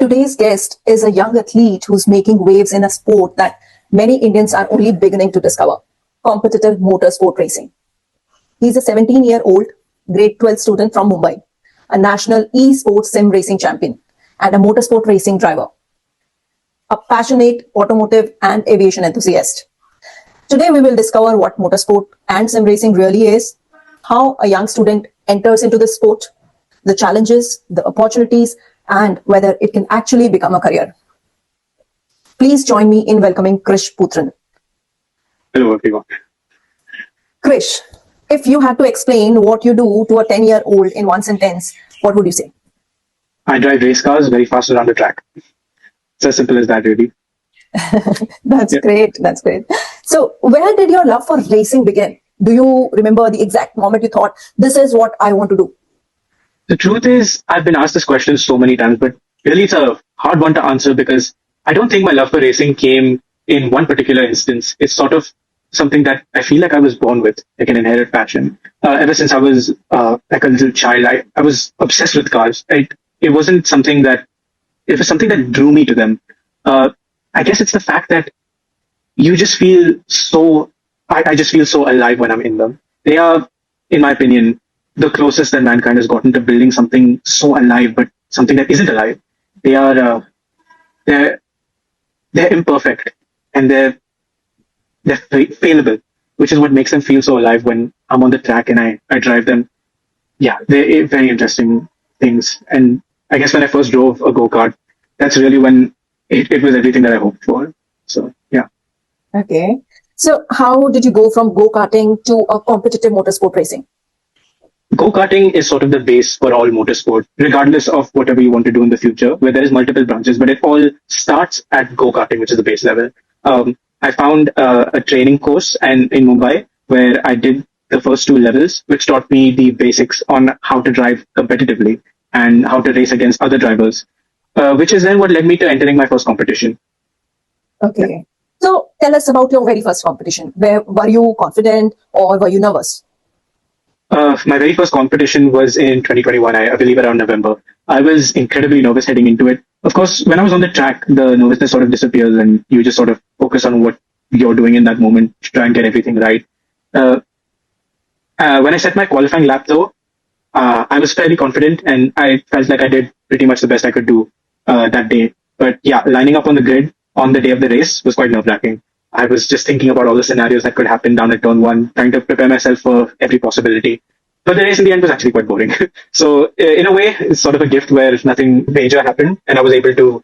Today's guest is a young athlete who's making waves in a sport that many Indians are only beginning to discover: competitive motorsport racing. He's a 17-year-old grade 12 student from Mumbai, a national e-sports sim racing champion, and a motorsport racing driver, a passionate automotive and aviation enthusiast. Today, we will discover what motorsport and sim racing really is, how a young student enters into the sport, the challenges, the opportunities, and whether it can actually become a career. Please join me in welcoming Krish Putran. Hello, everyone. Krish, if you had to explain what you do to a 10-year-old in one sentence, what would you say? I drive race cars very fast around the track. It's as simple as that, really. That's great. That's great. So, where did your love for racing begin? Do you remember the exact moment you thought, this is what I want to do? The truth is, I've been asked this question so many times, but really it's a hard one to answer because I don't think my love for racing came in one particular instance. It's sort of something that I feel like I was born with, like an inherent passion. Ever since I was like a little child, I was obsessed with cars. It wasn't something that, it was something that drew me to them. I guess it's the fact that you just feel so, I just feel so alive when I'm in them. They are, in my opinion, the closest that mankind has gotten to building something so alive, but something that isn't alive. They are, they're imperfect and they're failable, which is what makes them feel so alive when I'm on the track and I drive them. Yeah, they're very interesting things. And I guess when I first drove a go-kart, that's really when it was everything that I hoped for. So, yeah. Okay. So, how did you go from go-karting to a competitive motorsport racing? Go-karting is sort of the base for all motorsport, regardless of whatever you want to do in the future, where there is multiple branches, but it all starts at go-karting, which is the base level. I found a training course in Mumbai where I did the first two levels, which taught me the basics on how to drive competitively and how to race against other drivers, which is then what led me to entering my first competition. Okay. Yeah. So, tell us about your very first competition. Were you confident or were you nervous? My very first competition was in 2021, I believe around November. I was incredibly nervous heading into it. Of course, when I was on the track, the nervousness sort of disappears and you just sort of focus on what you're doing in that moment to try and get everything right. When I set my qualifying lap though, I was fairly confident and I felt like I did pretty much the best I could do that day. But yeah, lining up on the grid on the day of the race was quite nerve-wracking. I was just thinking about all the scenarios that could happen down at turn one, trying to prepare myself for every possibility. But the race in the end was actually quite boring. So in a way, it's sort of a gift where nothing major happened and I was able to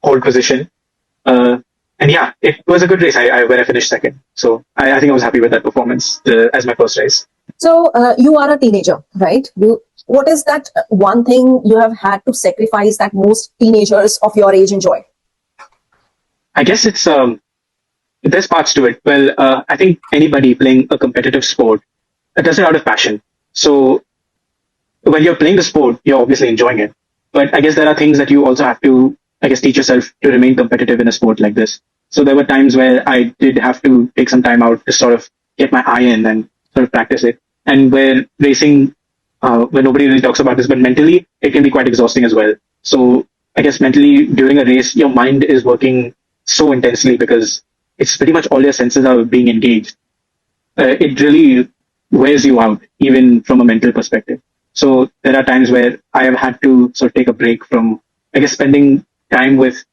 hold position. And yeah, it was a good race where I finished second. So I think I was happy with that performance as my first race. So, you are a teenager, right? What is that one thing you have had to sacrifice that most teenagers of your age enjoy? I guess there's parts to it. Well, I think anybody playing a competitive sport does it out of passion. So when you're playing the sport, you're obviously enjoying it. But I guess there are things that you also have to, I guess, teach yourself to remain competitive in a sport like this. So there were times where I did have to take some time out to sort of get my eye in and sort of practice it. And where racing, where nobody really talks about this, but mentally, it can be quite exhausting as well. So I guess mentally during a race, your mind is working so intensely because it's pretty much all your senses are being engaged. It really wears you out, even from a mental perspective. So there are times where I have had to sort of take a break from, I guess, spending time with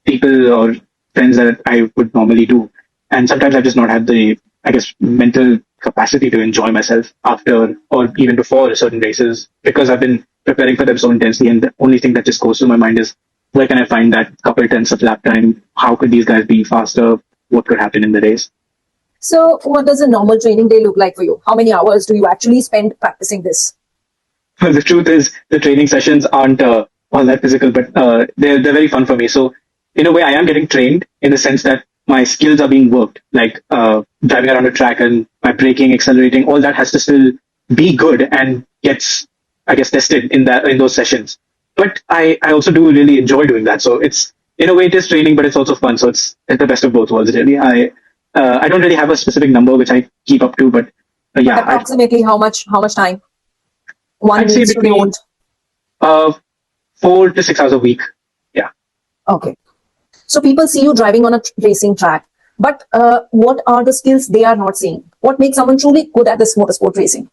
people or friends that I would normally do. And sometimes I've just not had the, I guess, mental capacity to enjoy myself after or even before certain races because I've been preparing for them so intensely. And the only thing that just goes through my mind is, where can I find that couple tenths of lap time? How could these guys be faster? What could happen in the race? So, what does a normal training day look like for you? How many hours do you actually spend practicing this? The truth is, the training sessions aren't all that physical, but they're very fun for me. So, in a way, I am getting trained in the sense that my skills are being worked, like driving around a track and my braking, accelerating, all that has to still be good and gets, I guess, tested in those sessions. But I also do really enjoy doing that. So it's, in a way, it is training, but it's also fun. So it's the best of both worlds, really. I don't really have a specific number which I keep up to, but yeah. Approximately how much time one I'd say needs to between devote? 4 to 6 hours a week. Yeah. Okay. So people see you driving on a racing track, but what are the skills they are not seeing? What makes someone truly good at this motorsport racing?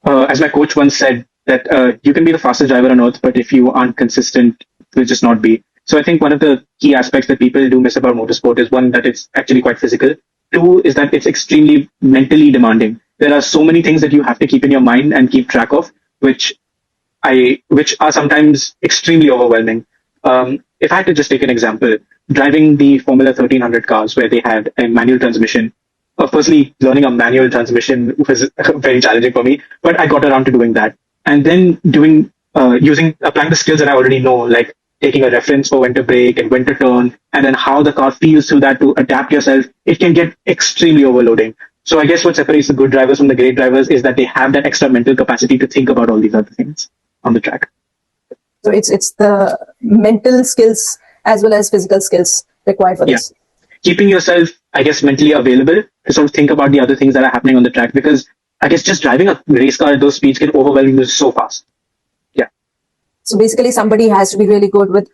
As my coach once said, that you can be the fastest driver on earth, but if you aren't consistent, you'll just not be. So I think one of the key aspects that people do miss about motorsport is one, that it's actually quite physical. Two is that it's extremely mentally demanding. There are so many things that you have to keep in your mind and keep track of, which which are sometimes extremely overwhelming. If I had to just take an example, driving the Formula 1300 cars where they had a manual transmission. Firstly, learning a manual transmission was very challenging for me, but I got around to doing that. And then applying the skills that I already know, like taking a reference for when to brake and when to turn, and then how the car feels through that to adapt yourself, it can get extremely overloading. So I guess what separates the good drivers from the great drivers is that they have that extra mental capacity to think about all these other things on the track. So it's the mental skills as well as physical skills required for this. Keeping yourself, I guess, mentally available to sort of think about the other things that are happening on the track, because I guess just driving a race car at those speeds can overwhelm you so fast. Yeah. So basically somebody has to be really good with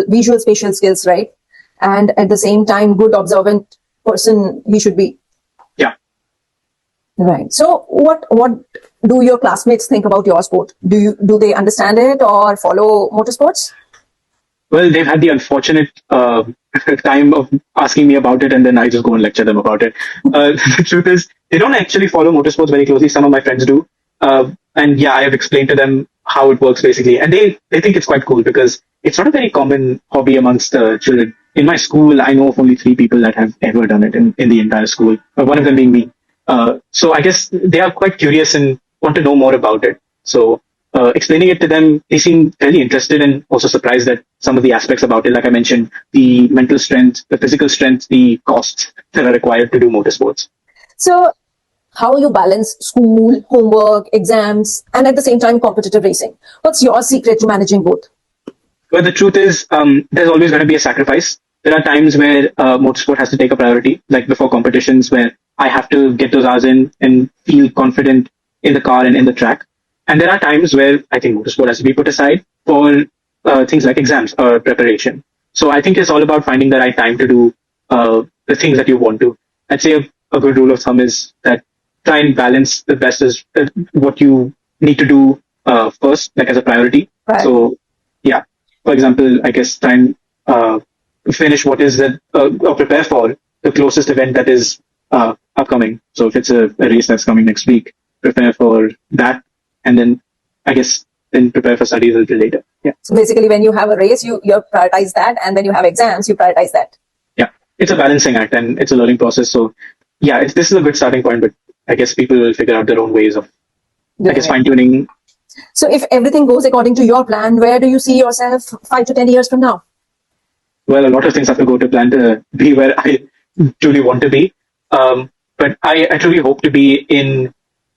visual spatial skills, right? And at the same time, good observant person he should be. Yeah. Right. So what do your classmates think about your sport? Do they understand it or follow motorsports? Well, they've had the unfortunate time of asking me about it, and then I just go and lecture them about it. The truth is, they don't actually follow motorsports very closely. Some of my friends do. And yeah, I have explained to them how it works basically. And they think it's quite cool because it's not a very common hobby amongst children. In my school, I know of only 3 people that have ever done it in the entire school, one of them being me. So I guess they are quite curious and want to know more about it. So explaining it to them, they seem fairly interested and also surprised at some of the aspects about it. Like I mentioned, the mental strength, the physical strength, the costs that are required to do motorsports. So how you balance school, homework, exams, and at the same time competitive racing? What's your secret to managing both? Well, the truth is, there's always going to be a sacrifice. There are times where motorsport has to take a priority, like before competitions, where I have to get those hours in and feel confident in the car and in the track. And there are times where I think motorsport has to be put aside for things like exams or preparation. So I think it's all about finding the right time to do the things that you want to. I'd say a good rule of thumb is that try and balance the best as what you need to do first, like as a priority. Right. So yeah, for example, I guess try and finish what is that or prepare for the closest event that is upcoming. So if it's a race that's coming next week, prepare for that. And then I guess then prepare for studies a little later. Yeah. So basically when you have a race, you prioritize that, and when you have exams, you prioritize that. Yeah. It's a balancing act and it's a learning process. So yeah, this is a good starting point, but I guess people will figure out their own ways of, I guess, fine tuning. So if everything goes according to your plan, where do you see yourself 5 to 10 years from now? Well, a lot of things have to go to plan to be where I truly want to be. But I truly hope to be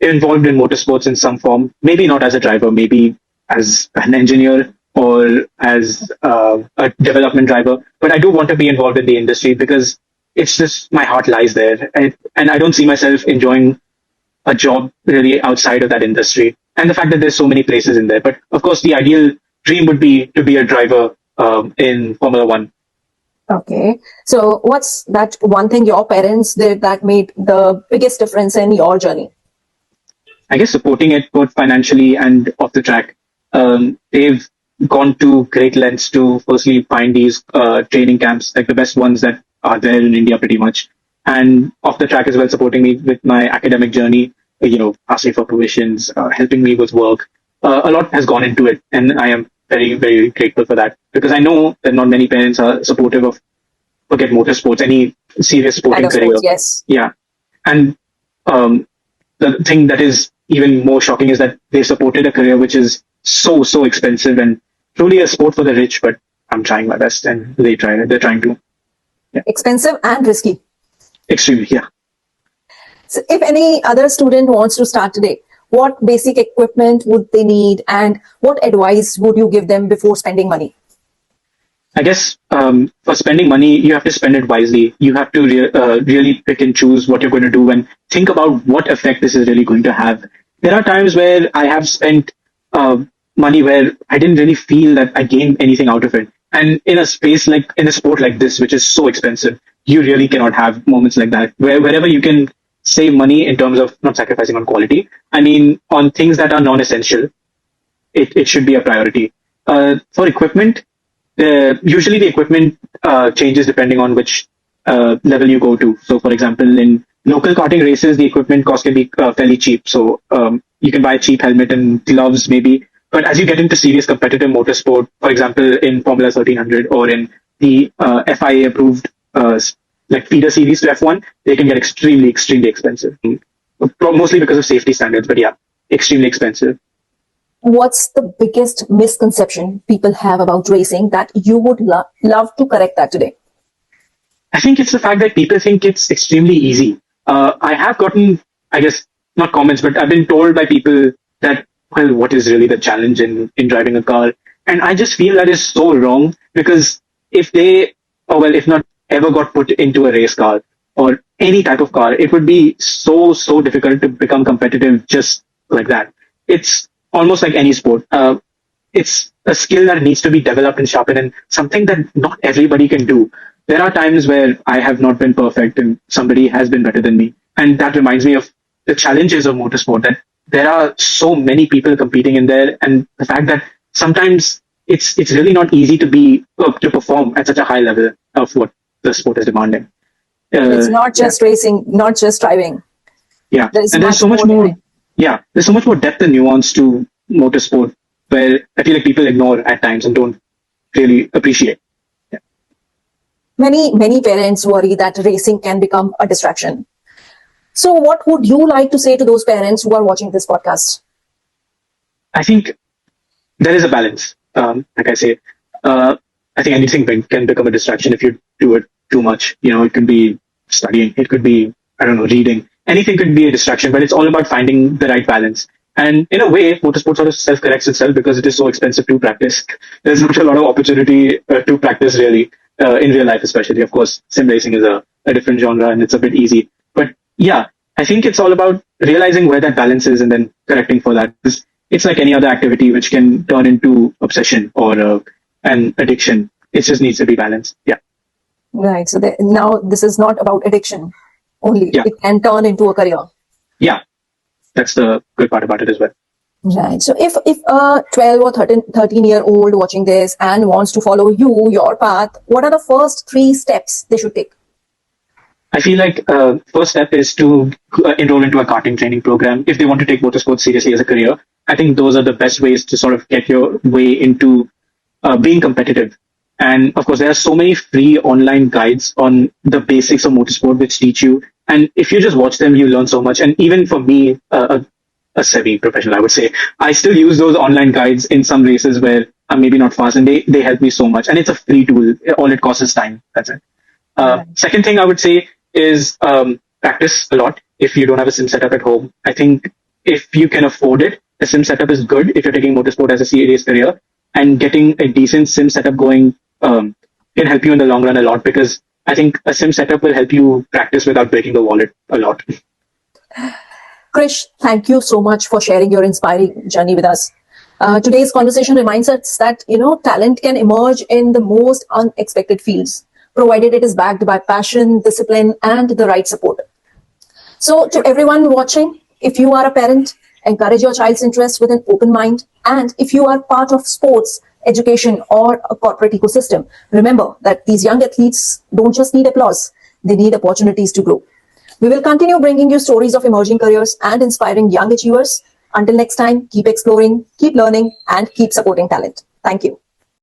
involved in motorsports in some form, maybe not as a driver, maybe as an engineer or as a development driver. But I do want to be involved in the industry because it's just my heart lies there. And I don't see myself enjoying a job really outside of that industry. And the fact that there's so many places in there. But of course, the ideal dream would be to be a driver in Formula One. Okay. So what's that one thing your parents did that made the biggest difference in your journey? I guess supporting it both financially and off the track. They've gone to great lengths to firstly find these training camps, like the best ones that are there in India pretty much. And off the track as well, supporting me with my academic journey, asking for provisions, helping me with work. A lot has gone into it. And I am very, very grateful for that because I know that not many parents are supportive of, forget motorsports, any serious sporting career. Sports, yes. Yeah. And the thing that is even more shocking is that they supported a career which is so expensive and truly a sport for the rich, but I'm trying my best and they're trying to. Yeah. Expensive and risky. Extremely, yeah. So if any other student wants to start today, what basic equipment would they need and what advice would you give them before spending money? I guess for spending money, you have to spend it wisely. You have to really pick and choose what you're going to do and think about what effect this is really going to have. There are times where I have spent money where I didn't really feel that I gained anything out of it. And in a space like, in a sport like this, which is so expensive, you really cannot have moments like that where wherever you can save money in terms of not sacrificing on quality. I mean, on things that are non-essential, it should be a priority. For equipment, usually the equipment changes depending on which level you go to. So, for example, in local karting races, the equipment cost can be fairly cheap. So you can buy a cheap helmet and gloves maybe. But as you get into serious competitive motorsport, for example, in Formula 1300 or in the FIA approved like feeder series to F1, they can get extremely, extremely expensive. Mostly because of safety standards, but yeah, extremely expensive. What's the biggest misconception people have about racing that you would love to correct that today? I think it's the fact that people think it's extremely easy. I have gotten, I guess, not comments, but I've been told by people that, well, what is really the challenge in driving a car? And I just feel that is so wrong because if they, or well, if not ever got put into a race car or any type of car, it would be so, so difficult to become competitive just like that. It's almost like any sport. It's a skill that needs to be developed and sharpened and something that not everybody can do. There are times where I have not been perfect and somebody has been better than me. And that reminds me of the challenges of motorsport, that there are so many people competing in there, and the fact that sometimes it's really not easy to be to perform at such a high level of what the sport is demanding. It's not just racing, not just driving. Yeah, and there's so much more. Yeah, there's so much more depth and nuance to motorsport where I feel like people ignore at times and don't really appreciate. Yeah. Many parents worry that racing can become a distraction. So what would you like to say to those parents who are watching this podcast? I think there is a balance. Like I say, I think anything can become a distraction if you do it too much. You know, it could be studying, it could be, I don't know, reading. Anything could be a distraction, but it's all about finding the right balance. And in a way, motorsport sort of self-corrects itself because it is so expensive to practice. There's not a lot of opportunity to practice really, in real life especially. Of course, sim racing is a different genre and it's a bit easy. But yeah, I think it's all about realizing where that balance is and then correcting for that. It's like any other activity which can turn into obsession or an addiction. It just needs to be balanced. Yeah. Right. So now this is not about addiction only. Yeah. It can turn into a career. Yeah. That's the good part about it as well. Right. So if a 12 or 13-year-old watching this and wants to follow your path, what are the first 3 steps they should take? I feel like first step is to enroll into a karting training program if they want to take motorsports seriously as a career. I think those are the best ways to sort of get your way into being competitive. And of course, there are so many free online guides on the basics of motorsport which teach you. And if you just watch them, you learn so much. And even for me, a semi-professional, I would say, I still use those online guides in some races where I'm maybe not fast, and they help me so much. And it's a free tool. All it costs is time. That's it. Second thing I would say is practice a lot if you don't have a sim setup at home. I think if you can afford it, a sim setup is good if you're taking motorsport as a serious career, and getting a decent sim setup going can help you in the long run a lot, because I think a sim setup will help you practice without breaking the wallet a lot. Krish, thank you so much for sharing your inspiring journey with us. Today's conversation reminds us that, talent can emerge in the most unexpected fields, provided it is backed by passion, discipline, and the right support. So to everyone watching, if you are a parent, encourage your child's interest with an open mind. And if you are part of sports, education, or a corporate ecosystem, remember that these young athletes don't just need applause, they need opportunities to grow. We will continue bringing you stories of emerging careers and inspiring young achievers. Until next time, keep exploring, keep learning, and keep supporting talent. Thank you.